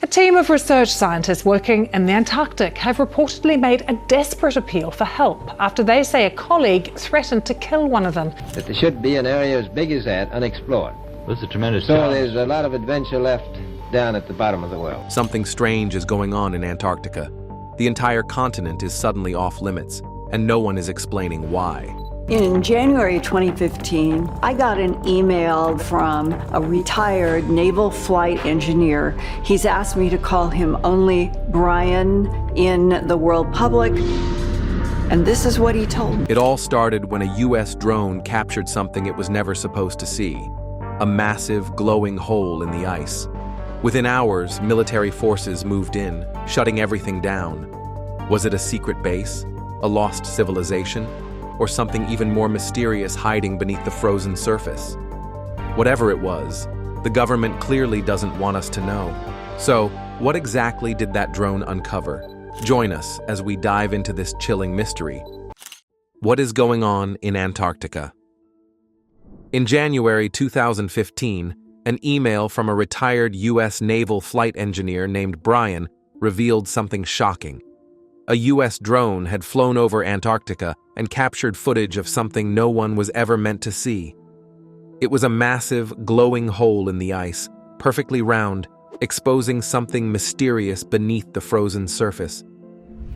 A team of research scientists working in the Antarctic have reportedly made a desperate appeal for help after they say a colleague threatened to kill one of them. That there should be an area as big as that unexplored. That's a tremendous So challenge. there's a lot of adventure left down at the bottom of the world. Something strange is going on in Antarctica. The entire continent is suddenly off limits, and no one is explaining why. In January 2015, I got an email from a retired naval flight engineer. He's asked me to call him only Brian in the world public, and this is what he told me. It all started when a US drone captured something it was never supposed to see, a massive glowing hole in the ice. Within hours, military forces moved in, shutting everything down. Was it a secret base, a lost civilization, or something even more mysterious hiding beneath the frozen surface? Whatever it was, the government clearly doesn't want us to know. So, what exactly did that drone uncover? Join us as we dive into this chilling mystery. What is going on in Antarctica? In January 2015, an email from a retired US naval flight engineer named Brian revealed something shocking. A US drone had flown over Antarctica and captured footage of something no one was ever meant to see. It was a massive, glowing hole in the ice, perfectly round, exposing something mysterious beneath the frozen surface.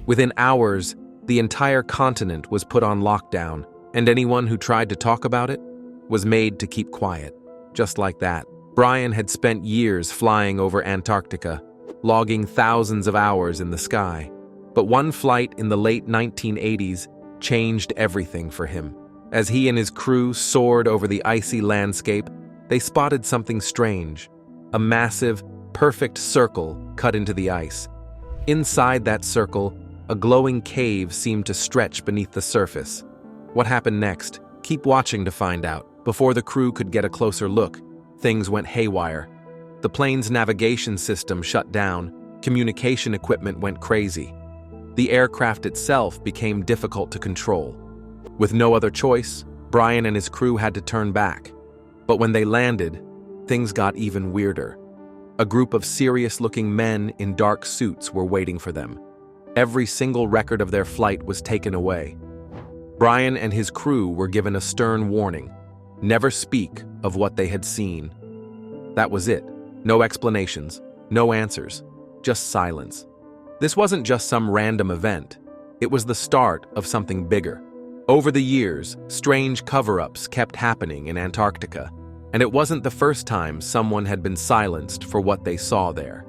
Within hours, the entire continent was put on lockdown, and anyone who tried to talk about it was made to keep quiet. Just like that, Brian had spent years flying over Antarctica, logging thousands of hours in the sky. But one flight in the late 1980s changed everything for him. As he and his crew soared over the icy landscape, they spotted something strange, a massive, perfect circle cut into the ice. Inside that circle, a glowing cave seemed to stretch beneath the surface. What happened next? Keep watching to find out. Before the crew could get a closer look, things went haywire. The plane's navigation system shut down, communication equipment went crazy. The aircraft itself became difficult to control. With no other choice, Brian and his crew had to turn back. But when they landed, things got even weirder. A group of serious-looking men in dark suits were waiting for them. Every single record of their flight was taken away. Brian and his crew were given a stern warning: never speak of what they had seen. That was it. No explanations, no answers, just silence. This wasn't just some random event. It was the start of something bigger. Over the years, strange cover-ups kept happening in Antarctica, and it wasn't the first time someone had been silenced for what they saw there.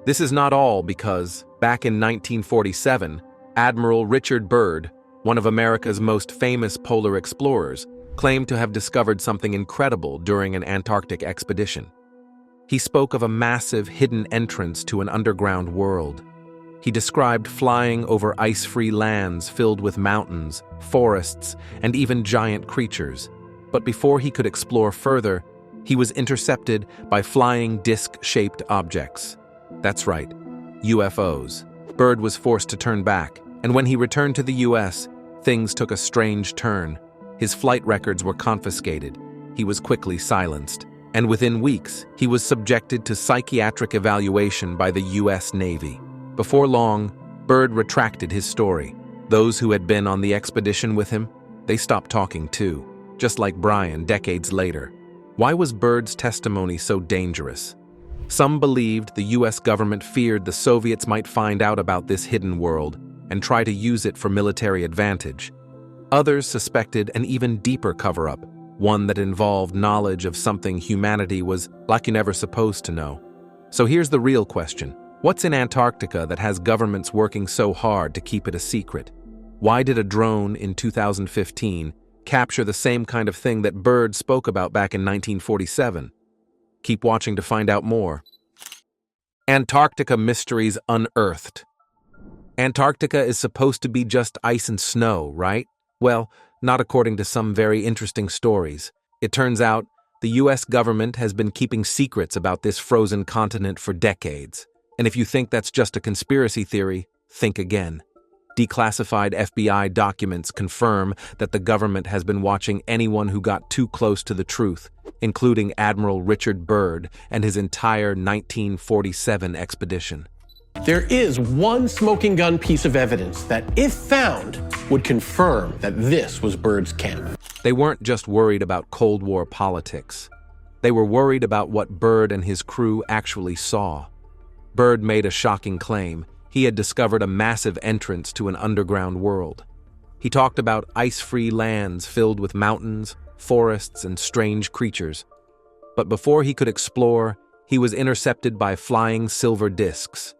This is not all because, back in 1947, Admiral Richard Byrd, one of America's most famous polar explorers, claimed to have discovered something incredible during an Antarctic expedition. He spoke of a massive hidden entrance to an underground world. He described flying over ice-free lands filled with mountains, forests, and even giant creatures. But before he could explore further, he was intercepted by flying disc-shaped objects. That's right, UFOs. Byrd was forced to turn back, and when he returned to the US, things took a strange turn. His flight records were confiscated. He was quickly silenced, and within weeks, he was subjected to psychiatric evaluation by the US Navy. Before long, Byrd retracted his story. Those who had been on the expedition with him, they stopped talking too, just like Brian decades later. Why was Byrd's testimony so dangerous? Some believed the US government feared the Soviets might find out about this hidden world and try to use it for military advantage. Others suspected an even deeper cover-up, one that involved knowledge of something humanity was like you never supposed to know. So here's the real question. What's in Antarctica that has governments working so hard to keep it a secret? Why did a drone in 2015 capture the same kind of thing that Byrd spoke about back in 1947? Keep watching to find out more. Antarctica Mysteries Unearthed. Antarctica is supposed to be just ice and snow, right? Well, not according to some very interesting stories. It turns out the US government has been keeping secrets about this frozen continent for decades. And if you think that's just a conspiracy theory, think again. Declassified FBI documents confirm that the government has been watching anyone who got too close to the truth, including Admiral Richard Byrd and his entire 1947 expedition. There is one smoking gun piece of evidence that, if found, would confirm that this was Byrd's camp. They weren't just worried about Cold War politics. They were worried about what Byrd and his crew actually saw. Byrd made a shocking claim. He had discovered a massive entrance to an underground world. He talked about ice-free lands filled with mountains, forests, and strange creatures. But before he could explore, he was intercepted by flying silver discs.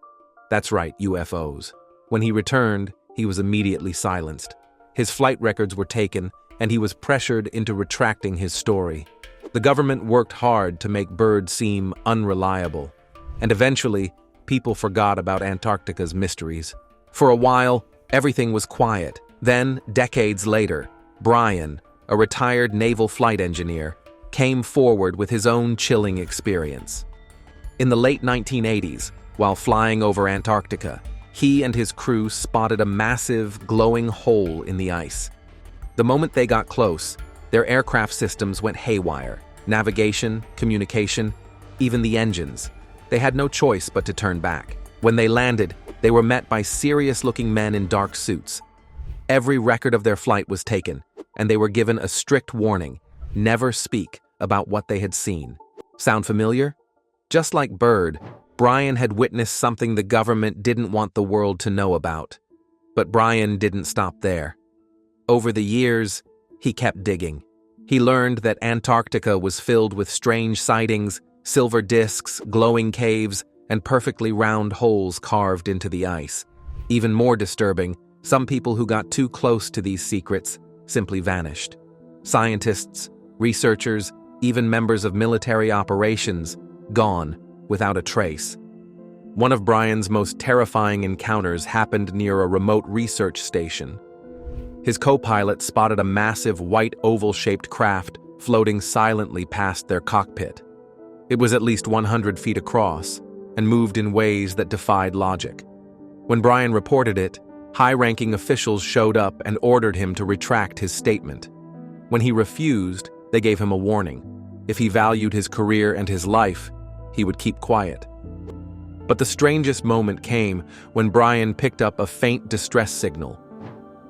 That's right, UFOs. When he returned, he was immediately silenced. His flight records were taken, and he was pressured into retracting his story. The government worked hard to make Byrd seem unreliable, and eventually, people forgot about Antarctica's mysteries. For a while, everything was quiet. Then, decades later, Brian, a retired naval flight engineer, came forward with his own chilling experience. In the late 1980s, while flying over Antarctica, he and his crew spotted a massive, glowing hole in the ice. The moment they got close, their aircraft systems went haywire. Navigation, communication, even the engines. They had no choice but to turn back. When they landed, they were met by serious-looking men in dark suits. Every record of their flight was taken, and they were given a strict warning: never speak about what they had seen. Sound familiar? Just like Byrd, Brian had witnessed something the government didn't want the world to know about. But Brian didn't stop there. Over the years, he kept digging. He learned that Antarctica was filled with strange sightings, silver discs, glowing caves, and perfectly round holes carved into the ice. Even more disturbing, some people who got too close to these secrets simply vanished. Scientists, researchers, even members of military operations, gone without a trace. One of Brian's most terrifying encounters happened near a remote research station. His co-pilot spotted a massive white oval-shaped craft floating silently past their cockpit. It was at least 100 feet across and moved in ways that defied logic. When Brian reported it, high-ranking officials showed up and ordered him to retract his statement. When he refused, they gave him a warning. If he valued his career and his life, he would keep quiet. But the strangest moment came when Brian picked up a faint distress signal.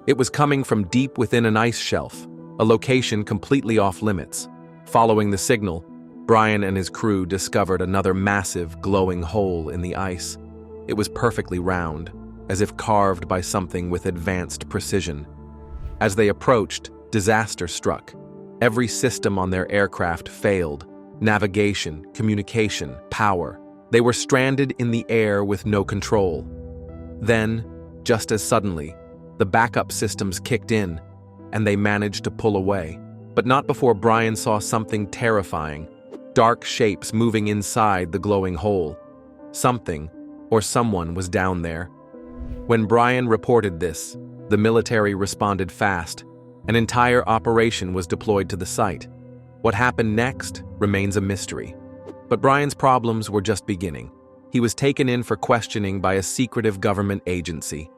It was coming from deep within an ice shelf, a location completely off-limits. Following the signal, Brian and his crew discovered another massive, glowing hole in the ice. It was perfectly round, as if carved by something with advanced precision. As they approached, disaster struck. Every system on their aircraft failed: navigation, communication, power. They were stranded in the air with no control. Then, just as suddenly, the backup systems kicked in, and they managed to pull away. But not before Brian saw something terrifying: dark shapes moving inside the glowing hole. Something, or someone, was down there. When Brian reported this, the military responded fast. An entire operation was deployed to the site. What happened next remains a mystery. But Brian's problems were just beginning. He was taken in for questioning by a secretive government agency.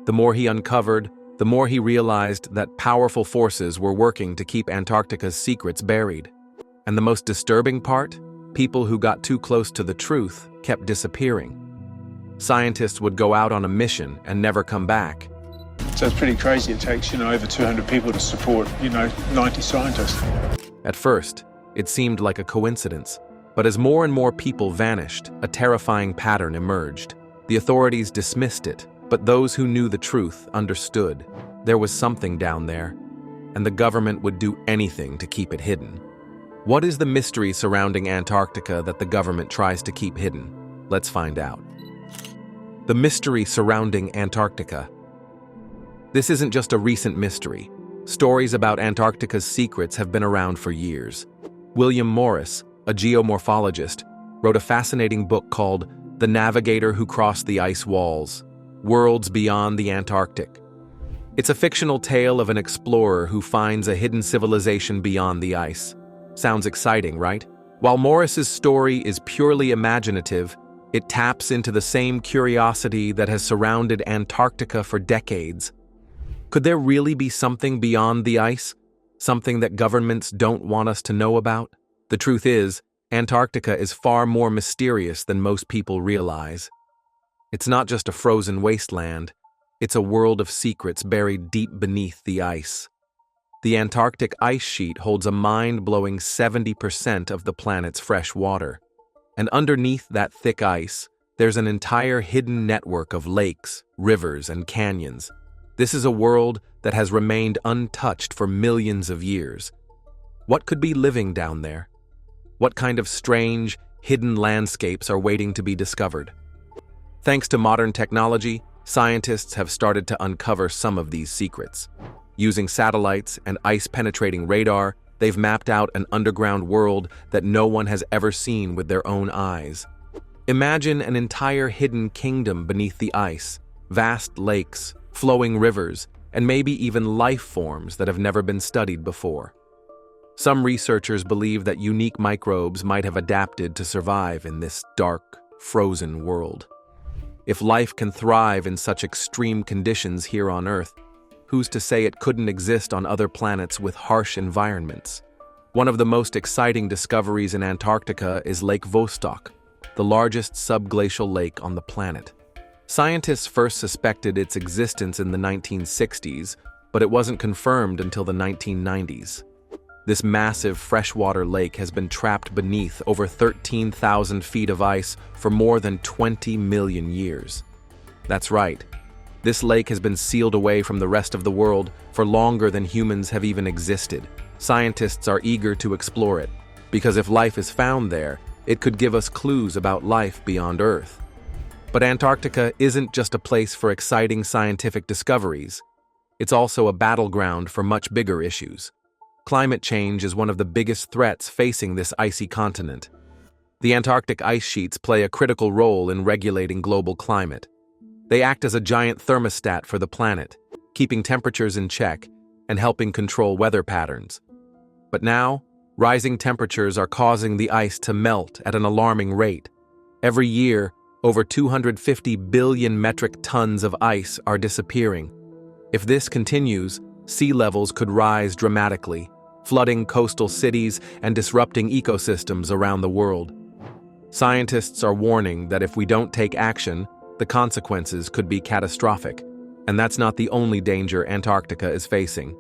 The more he uncovered, the more he realized that powerful forces were working to keep Antarctica's secrets buried. And the most disturbing part? People who got too close to the truth kept disappearing. Scientists would go out on a mission and never come back. So it's pretty crazy. It takes, over 200 people to support, 90 scientists. At first, it seemed like a coincidence. But as more and more people vanished, a terrifying pattern emerged. The authorities dismissed it, but those who knew the truth understood. There was something down there, and the government would do anything to keep it hidden. What is the mystery surrounding Antarctica that the government tries to keep hidden? Let's find out. The mystery surrounding Antarctica. This isn't just a recent mystery. Stories about Antarctica's secrets have been around for years. William Morris, a geomorphologist, wrote a fascinating book called The Navigator Who Crossed the Ice Walls: Worlds Beyond the Antarctic. It's a fictional tale of an explorer who finds a hidden civilization beyond the ice. Sounds exciting, right? While Morris's story is purely imaginative, It taps into the same curiosity that has surrounded Antarctica for decades. Could there really be something beyond the ice? Something that governments don't want us to know about? The truth is, Antarctica is far more mysterious than most people realize. It's not just a frozen wasteland, it's a world of secrets buried deep beneath the ice. The Antarctic ice sheet holds a mind-blowing 70% of the planet's fresh water. And underneath that thick ice, there's an entire hidden network of lakes, rivers, and canyons. This is a world that has remained untouched for millions of years. What could be living down there? What kind of strange, hidden landscapes are waiting to be discovered? Thanks to modern technology, scientists have started to uncover some of these secrets. Using satellites and ice-penetrating radar, they've mapped out an underground world that no one has ever seen with their own eyes. Imagine an entire hidden kingdom beneath the ice, vast lakes, flowing rivers, and maybe even life forms that have never been studied before. Some researchers believe that unique microbes might have adapted to survive in this dark, frozen world. If life can thrive in such extreme conditions here on Earth, who's to say it couldn't exist on other planets with harsh environments? One of the most exciting discoveries in Antarctica is Lake Vostok, the largest subglacial lake on the planet. Scientists first suspected its existence in the 1960s, but it wasn't confirmed until the 1990s. This massive freshwater lake has been trapped beneath over 13,000 feet of ice for more than 20 million years. That's right. This lake has been sealed away from the rest of the world for longer than humans have even existed. Scientists are eager to explore it, because if life is found there, it could give us clues about life beyond Earth. But Antarctica isn't just a place for exciting scientific discoveries. It's also a battleground for much bigger issues. Climate change is one of the biggest threats facing this icy continent. The Antarctic ice sheets play a critical role in regulating global climate. They act as a giant thermostat for the planet, keeping temperatures in check and helping control weather patterns. But now, rising temperatures are causing the ice to melt at an alarming rate. Every year, over 250 billion metric tons of ice are disappearing. If this continues, sea levels could rise dramatically, flooding coastal cities and disrupting ecosystems around the world. Scientists are warning that if we don't take action, the consequences could be catastrophic, and that's not the only danger Antarctica is facing.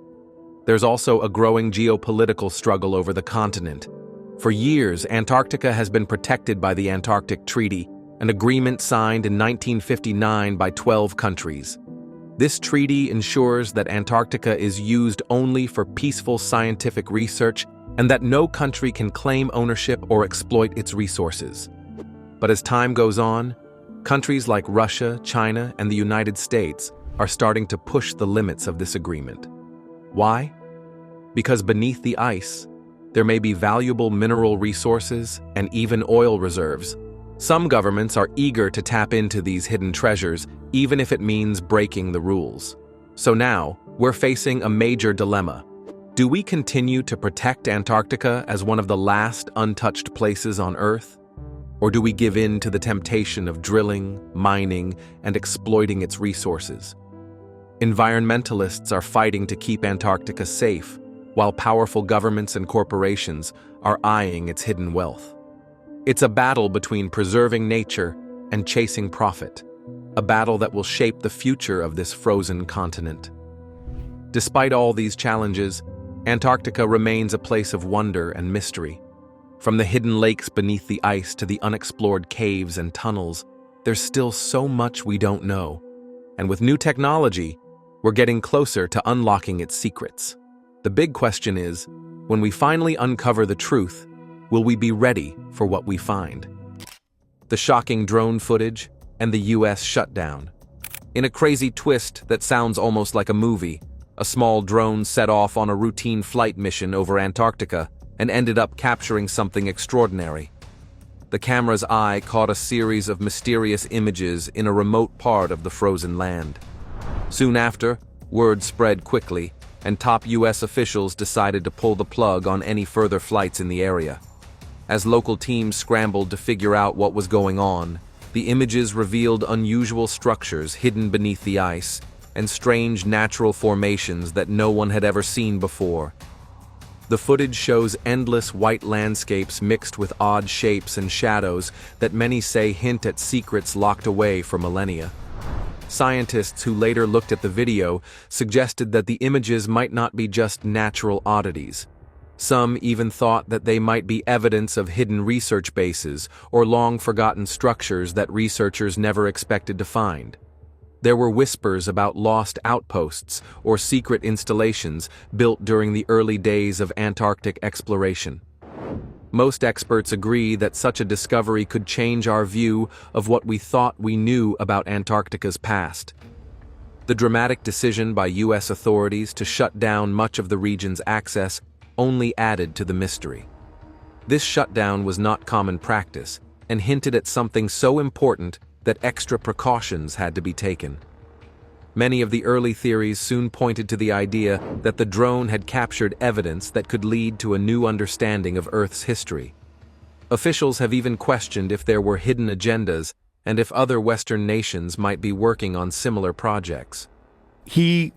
There's also a growing geopolitical struggle over the continent. For years, Antarctica has been protected by the Antarctic Treaty, an agreement signed in 1959 by 12 countries. This treaty ensures that Antarctica is used only for peaceful scientific research and that no country can claim ownership or exploit its resources. But as time goes on, countries like Russia, China, and the United States are starting to push the limits of this agreement. Why? Because beneath the ice, there may be valuable mineral resources and even oil reserves. Some governments are eager to tap into these hidden treasures, even if it means breaking the rules. So now, we're facing a major dilemma. Do we continue to protect Antarctica as one of the last untouched places on Earth? Or do we give in to the temptation of drilling, mining, and exploiting its resources? Environmentalists are fighting to keep Antarctica safe, while powerful governments and corporations are eyeing its hidden wealth. It's a battle between preserving nature and chasing profit, a battle that will shape the future of this frozen continent. Despite all these challenges, Antarctica remains a place of wonder and mystery. From the hidden lakes beneath the ice to the unexplored caves and tunnels, there's still so much we don't know. And with new technology, we're getting closer to unlocking its secrets. The big question is, when we finally uncover the truth, will we be ready for what we find? The shocking drone footage and the US shutdown. In a crazy twist that sounds almost like a movie, a small drone set off on a routine flight mission over Antarctica and ended up capturing something extraordinary. The camera's eye caught a series of mysterious images in a remote part of the frozen land. Soon after, word spread quickly, and top US officials decided to pull the plug on any further flights in the area. As local teams scrambled to figure out what was going on, The images revealed unusual structures hidden beneath the ice and strange natural formations that no one had ever seen before. The footage shows endless white landscapes mixed with odd shapes and shadows that many say hint at secrets locked away for millennia. Scientists who later looked at the video suggested that the images might not be just natural oddities. Some even thought that they might be evidence of hidden research bases or long-forgotten structures that researchers never expected to find. There were whispers about lost outposts or secret installations built during the early days of Antarctic exploration. Most experts agree that such a discovery could change our view of what we thought we knew about Antarctica's past. The dramatic decision by U.S. authorities to shut down much of the region's access only added to the mystery. This shutdown was not common practice and hinted at something so important that extra precautions had to be taken. Many of the early theories soon pointed to the idea that the drone had captured evidence that could lead to a new understanding of Earth's history. Officials have even questioned if there were hidden agendas and if other Western nations might be working on similar projects. He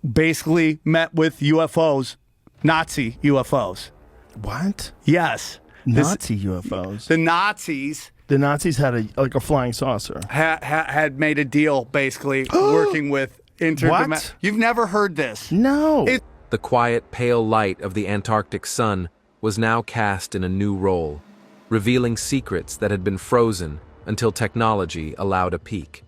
basically met with UFOs, Nazi UFOs. What? Yes. Nazi UFOs. The Nazis. The Nazis had a flying saucer. Had made a deal, basically, working with What? You've never heard this? No. The quiet, pale light of the Antarctic sun was now cast in a new role, revealing secrets that had been frozen until technology allowed a peek.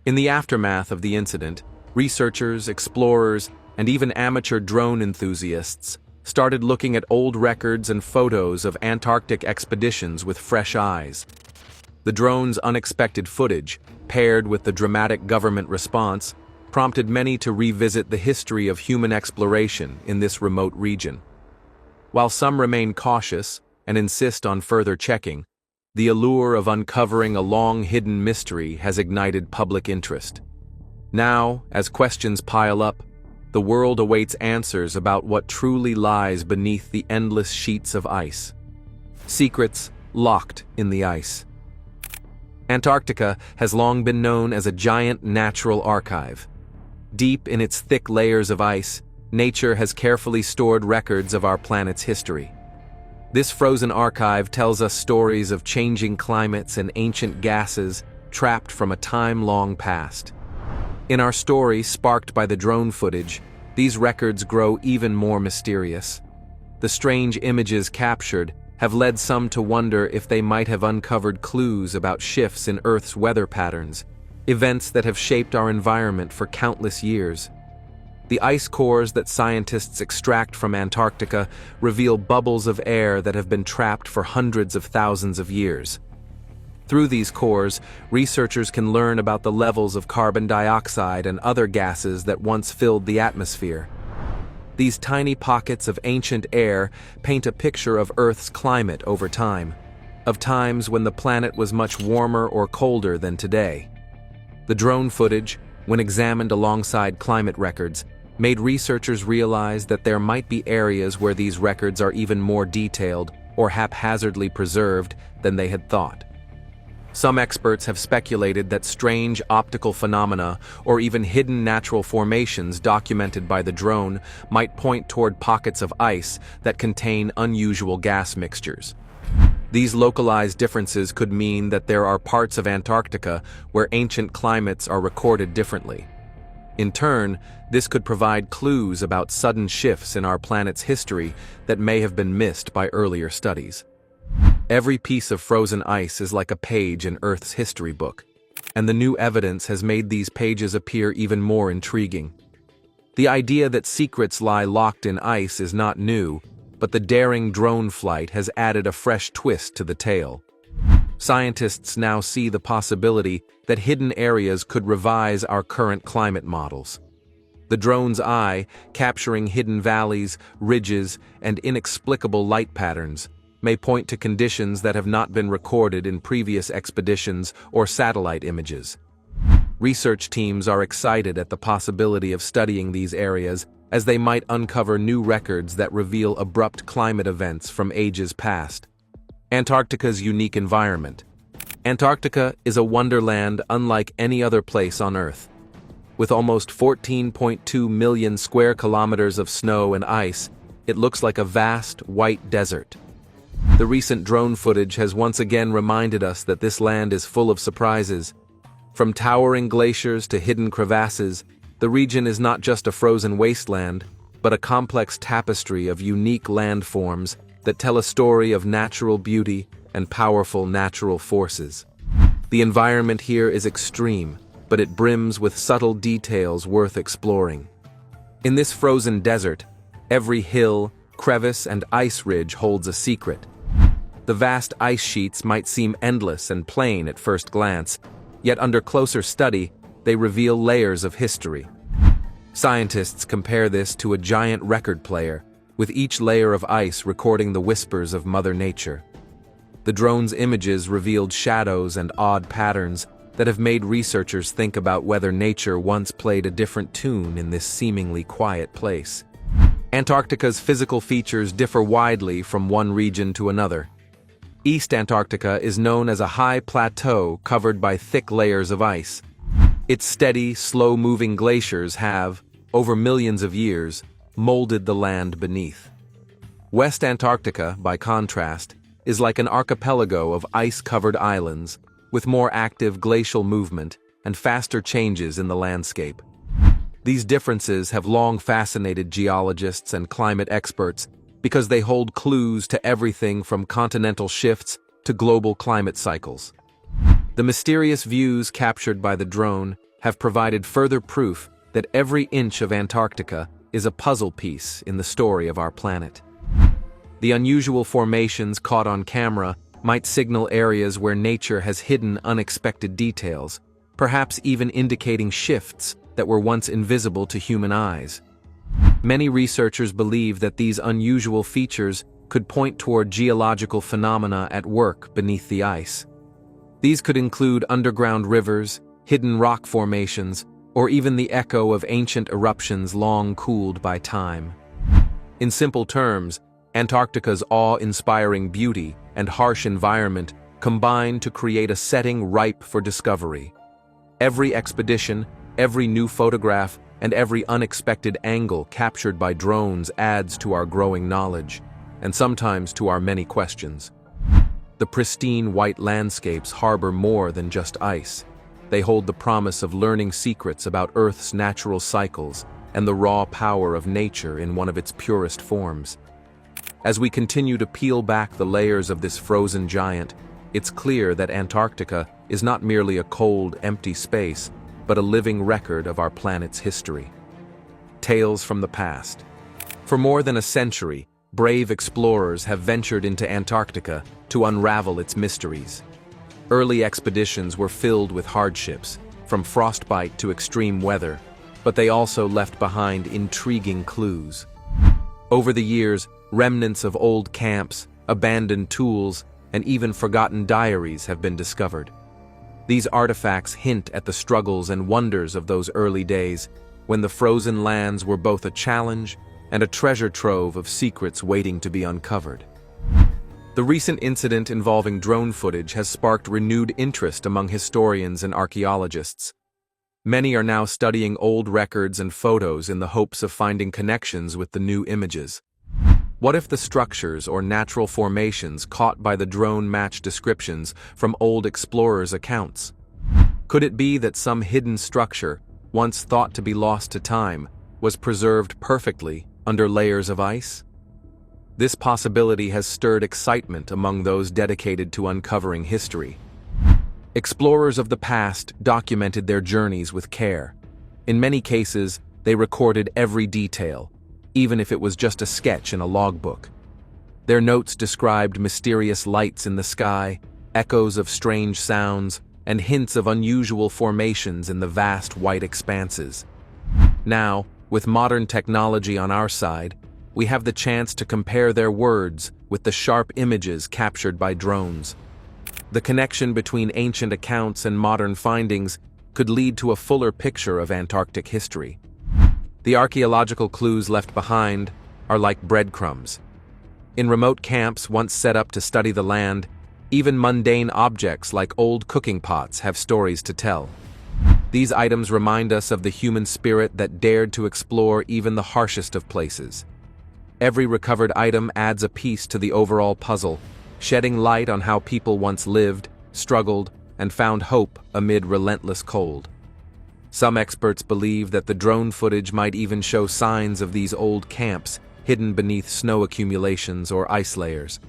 In the aftermath of the incident, researchers, explorers, and even amateur drone enthusiasts started looking at old records and photos of Antarctic expeditions with fresh eyes. The drone's unexpected footage, paired with the dramatic government response, prompted many to revisit the history of human exploration in this remote region. While some remain cautious and insist on further checking, the allure of uncovering a long-hidden mystery has ignited public interest. Now, as questions pile up, the world awaits answers about what truly lies beneath the endless sheets of ice. Secrets locked in the ice. Antarctica has long been known as a giant natural archive. Deep in its thick layers of ice, nature has carefully stored records of our planet's history. This frozen archive tells us stories of changing climates and ancient gases trapped from a time long past. In our story, sparked by the drone footage, these records grow even more mysterious. The strange images captured have led some to wonder if they might have uncovered clues about shifts in Earth's weather patterns, events that have shaped our environment for countless years. The ice cores that scientists extract from Antarctica reveal bubbles of air that have been trapped for hundreds of thousands of years. Through these cores, researchers can learn about the levels of carbon dioxide and other gases that once filled the atmosphere. These tiny pockets of ancient air paint a picture of Earth's climate over time, of times when the planet was much warmer or colder than today. The drone footage, when examined alongside climate records, made researchers realize that there might be areas where these records are even more detailed or haphazardly preserved than they had thought. Some experts have speculated that strange optical phenomena or even hidden natural formations documented by the drone might point toward pockets of ice that contain unusual gas mixtures. These localized differences could mean that there are parts of Antarctica where ancient climates are recorded differently. In turn, this could provide clues about sudden shifts in our planet's history that may have been missed by earlier studies. Every piece of frozen ice is like a page in Earth's history book, and the new evidence has made these pages appear even more intriguing. The idea that secrets lie locked in ice is not new, but the daring drone flight has added a fresh twist to the tale. Scientists now see the possibility that hidden areas could revise our current climate models. The drone's eye, capturing hidden valleys, ridges, and inexplicable light patterns, may point to conditions that have not been recorded in previous expeditions or satellite images. Research teams are excited at the possibility of studying these areas as they might uncover new records that reveal abrupt climate events from ages past. Antarctica's unique environment, Antarctica is a wonderland unlike any other place on Earth. With almost 14.2 million square kilometers of snow and ice, it looks like a vast, white desert. The recent drone footage has once again reminded us that this land is full of surprises. From towering glaciers to hidden crevasses, the region is not just a frozen wasteland, but a complex tapestry of unique landforms that tell a story of natural beauty and powerful natural forces. The environment here is extreme, but it brims with subtle details worth exploring. In this frozen desert, every hill, crevice, and ice ridge holds a secret. The vast ice sheets might seem endless and plain at first glance, yet under closer study, they reveal layers of history. Scientists compare this to a giant record player, with each layer of ice recording the whispers of Mother Nature. The drone's images revealed shadows and odd patterns that have made researchers think about whether nature once played a different tune in this seemingly quiet place. Antarctica's physical features differ widely from one region to another. East Antarctica is known as a high plateau covered by thick layers of ice. Its steady, slow-moving glaciers have, over millions of years, molded the land beneath. West Antarctica, by contrast, is like an archipelago of ice-covered islands, with more active glacial movement and faster changes in the landscape. These differences have long fascinated geologists and climate experts because they hold clues to everything from continental shifts to global climate cycles. The mysterious views captured by the drone have provided further proof that every inch of Antarctica is a puzzle piece in the story of our planet. The unusual formations caught on camera might signal areas where nature has hidden unexpected details, perhaps even indicating shifts that were once invisible to human eyes. Many researchers believe that these unusual features could point toward geological phenomena at work beneath the ice. These could include underground rivers, hidden rock formations, or even the echo of ancient eruptions long cooled by time. In simple terms, Antarctica's awe-inspiring beauty and harsh environment combine to create a setting ripe for discovery. Every expedition, every new photograph, and every unexpected angle captured by drones adds to our growing knowledge, and sometimes to our many questions. The pristine white landscapes harbor more than just ice. They hold the promise of learning secrets about Earth's natural cycles and the raw power of nature in one of its purest forms. As we continue to peel back the layers of this frozen giant, it's clear that Antarctica is not merely a cold, empty space, but a living record of our planet's history. Tales from the past. For more than a century, brave explorers have ventured into Antarctica to unravel its mysteries. Early expeditions were filled with hardships, from frostbite to extreme weather, but they also left behind intriguing clues. Over the years, remnants of old camps, abandoned tools, and even forgotten diaries have been discovered. These artifacts hint at the struggles and wonders of those early days, when the frozen lands were both a challenge and a treasure trove of secrets waiting to be uncovered. The recent incident involving drone footage has sparked renewed interest among historians and archaeologists. Many are now studying old records and photos in the hopes of finding connections with the new images. What if the structures or natural formations caught by the drone match descriptions from old explorers' accounts? Could it be that some hidden structure, once thought to be lost to time, was preserved perfectly under layers of ice? This possibility has stirred excitement among those dedicated to uncovering history. Explorers of the past documented their journeys with care. In many cases, they recorded every detail, even if it was just a sketch in a logbook. Their notes described mysterious lights in the sky, echoes of strange sounds, and hints of unusual formations in the vast white expanses. Now, with modern technology on our side, we have the chance to compare their words with the sharp images captured by drones. The connection between ancient accounts and modern findings could lead to a fuller picture of Antarctic history. The archaeological clues left behind are like breadcrumbs. In remote camps once set up to study the land, Even mundane objects like old cooking pots have stories to tell. These items remind us of the human spirit that dared to explore even the harshest of places. Every recovered item adds a piece to the overall puzzle, shedding light on how people once lived, struggled, and found hope amid relentless cold. Some experts believe that the drone footage might even show signs of these old camps hidden beneath snow accumulations or ice layers.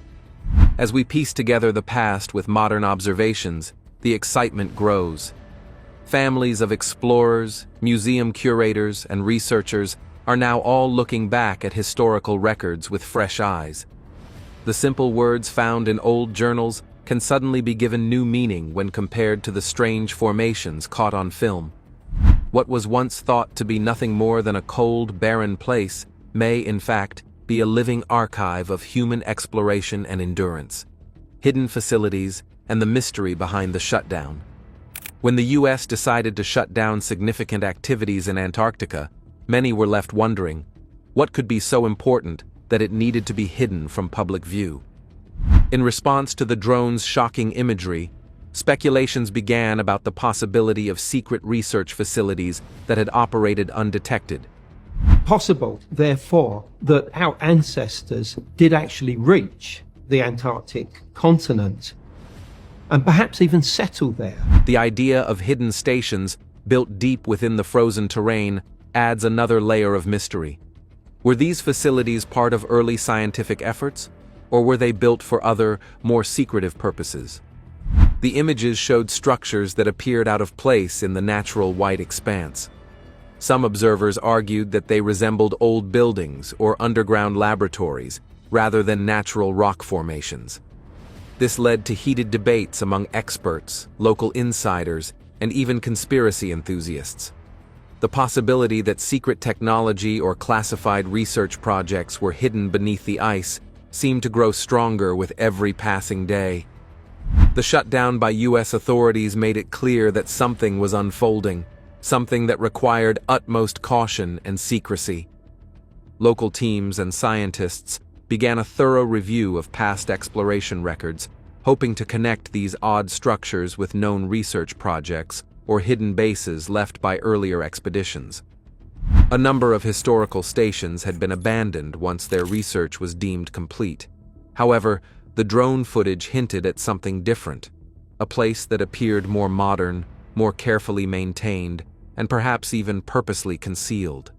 As we piece together the past with modern observations, the excitement grows. Families of explorers, museum curators, and researchers are now all looking back at historical records with fresh eyes. The simple words found in old journals can suddenly be given new meaning when compared to the strange formations caught on film. What was once thought to be nothing more than a cold, barren place may, in fact, be a living archive of human exploration and endurance, hidden facilities, and the mystery behind the shutdown. When the U.S. decided to shut down significant activities in Antarctica, many were left wondering, what could be so important that it needed to be hidden from public view? In response to the drone's shocking imagery, speculations began about the possibility of secret research facilities that had operated undetected. Possible, therefore, that our ancestors did actually reach the Antarctic continent and perhaps even settle there. The idea of hidden stations built deep within the frozen terrain adds another layer of mystery. Were these facilities part of early scientific efforts, or were they built for other, more secretive purposes? The images showed structures that appeared out of place in the natural white expanse. Some observers argued that they resembled old buildings or underground laboratories rather than natural rock formations. This led to heated debates among experts, local insiders, and even conspiracy enthusiasts. The possibility that secret technology or classified research projects were hidden beneath the ice seemed to grow stronger with every passing day. The shutdown by U.S. authorities made it clear that something was unfolding, something that required utmost caution and secrecy. Local teams and scientists began a thorough review of past exploration records, hoping to connect these odd structures with known research projects or hidden bases left by earlier expeditions. A number of historical stations had been abandoned once their research was deemed complete. However, the drone footage hinted at something different, a place that appeared more modern, more carefully maintained, and perhaps even purposely concealed.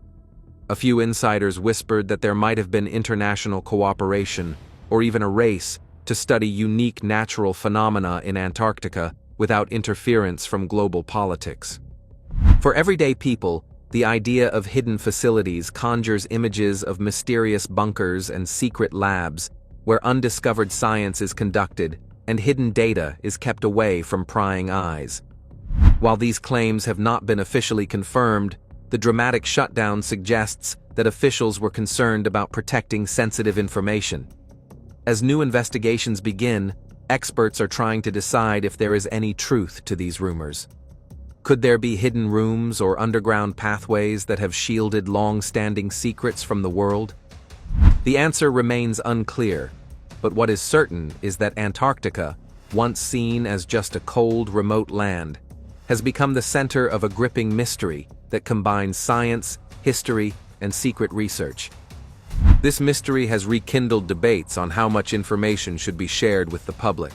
A few insiders whispered that there might have been international cooperation, or even a race, to study unique natural phenomena in Antarctica without interference from global politics. For everyday people, the idea of hidden facilities conjures images of mysterious bunkers and secret labs where undiscovered science is conducted and hidden data is kept away from prying eyes. While these claims have not been officially confirmed, the dramatic shutdown suggests that officials were concerned about protecting sensitive information. As new investigations begin, experts are trying to decide if there is any truth to these rumors. Could there be hidden rooms or underground pathways that have shielded long-standing secrets from the world? The answer remains unclear, but what is certain is that Antarctica, once seen as just a cold, remote land, has become the center of a gripping mystery that combines science, history, and secret research. This mystery has rekindled debates on how much information should be shared with the public.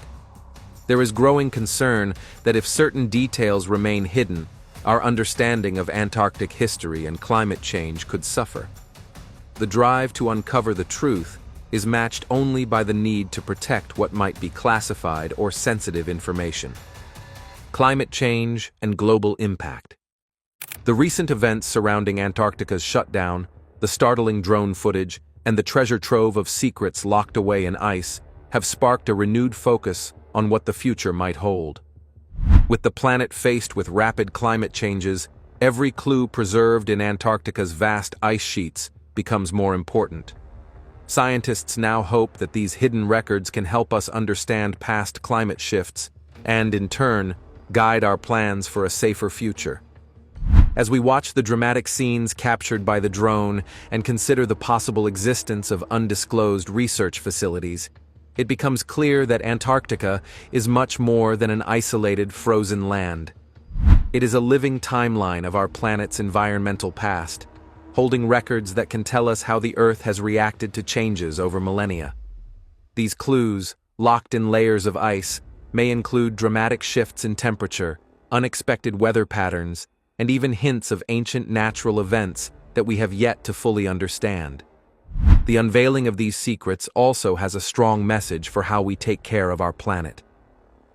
There is growing concern that if certain details remain hidden, our understanding of Antarctic history and climate change could suffer. The drive to uncover the truth is matched only by the need to protect what might be classified or sensitive information. Climate change and global impact. The recent events surrounding Antarctica's shutdown, the startling drone footage, and the treasure trove of secrets locked away in ice have sparked a renewed focus on what the future might hold. With the planet faced with rapid climate changes, every clue preserved in Antarctica's vast ice sheets becomes more important. Scientists now hope that these hidden records can help us understand past climate shifts and, in turn, guide our plans for a safer future. As we watch the dramatic scenes captured by the drone and consider the possible existence of undisclosed research facilities, it becomes clear that Antarctica is much more than an isolated frozen land. It is a living timeline of our planet's environmental past, holding records that can tell us how the Earth has reacted to changes over millennia. These clues, locked in layers of ice, may include dramatic shifts in temperature, unexpected weather patterns, and even hints of ancient natural events that we have yet to fully understand. The unveiling of these secrets also has a strong message for how we take care of our planet.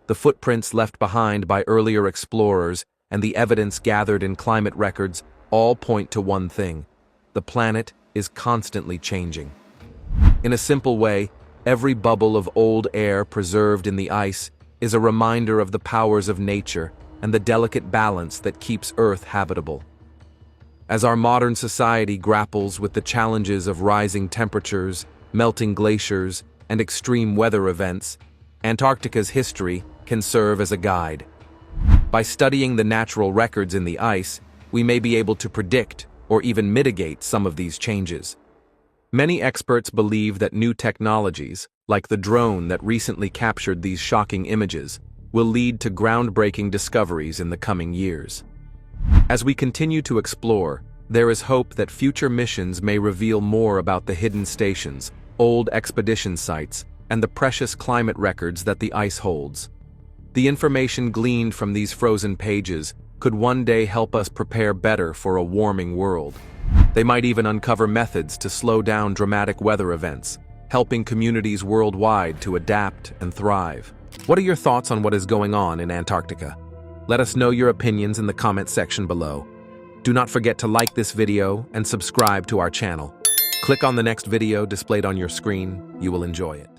The footprints left behind by earlier explorers and the evidence gathered in climate records all point to one thing: the planet is constantly changing. In a simple way, every bubble of old air preserved in the ice is a reminder of the powers of nature and the delicate balance that keeps Earth habitable. As our modern society grapples with the challenges of rising temperatures, melting glaciers, and extreme weather events, Antarctica's history can serve as a guide. By studying the natural records in the ice, we may be able to predict or even mitigate some of these changes. Many experts believe that new technologies, like the drone that recently captured these shocking images, will lead to groundbreaking discoveries in the coming years. As we continue to explore, there is hope that future missions may reveal more about the hidden stations, old expedition sites, and the precious climate records that the ice holds. The information gleaned from these frozen pages could one day help us prepare better for a warming world. They might even uncover methods to slow down dramatic weather events, helping communities worldwide to adapt and thrive. What are your thoughts on what is going on in Antarctica? Let us know your opinions in the comment section below. Do not forget to like this video and subscribe to our channel. Click on the next video displayed on your screen. You will enjoy it.